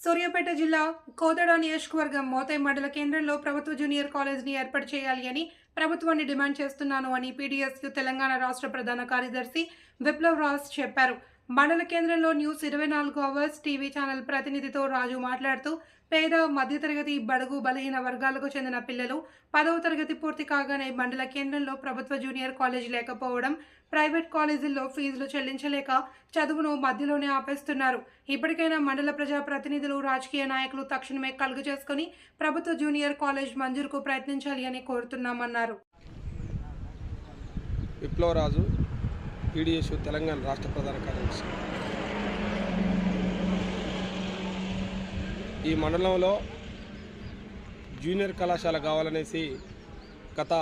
సూర్యాపేట జిల్లా కోదాడ నియోజకవర్గం మోతై మండల కేంద్రంలో ప్రభుత్వ జూనియర్ కాలేజీని ఏర్పాటు చేయాలి అని ప్రభుత్వాన్ని డిమాండ్ చేస్తున్నాను అని పీడీఎస్యు తెలంగాణ రాష్ట్ర ప్రధాన కార్యదర్శి విప్లవ్ రాజ్ చెప్పారు. మండల కేంద్రంలో న్యూస్ 24 అవర్స్ టీవీ ఛానల్ ప్రతినిధితో రాజు మాట్లాడుతూ పేద మధ్యతరగతి బడుగు బలహీన వర్గాలకు చెందిన పిల్లలు 10వ తరగతి పూర్తి కాగానే మండల కేంద్రంలో ప్రభుత్వ జూనియర్ కాలేజీ లేకపోవడం, ప్రైవేట్ కాలేజీల్లో ఫీజులు చెల్లించలేక చదువును మధ్యలోనే ఆపేస్తున్నారు. ఇప్పటికైనా మండల ప్రజా ప్రతినిధులు, రాజకీయ నాయకులు తక్షణమే కలుగు చేసుకుని ప్రభుత్వ జూనియర్ కాలేజ్ మంజూరుకు ప్రయత్నించాలి అని కోరుతున్నామన్నారు. విప్లవరాజు, పీడీఎస్యు తెలంగాణ రాష్ట్ర ప్రధాన కార్యదర్శి. ఈ మండలంలో జూనియర్ కళాశాల కావాలనేసి గత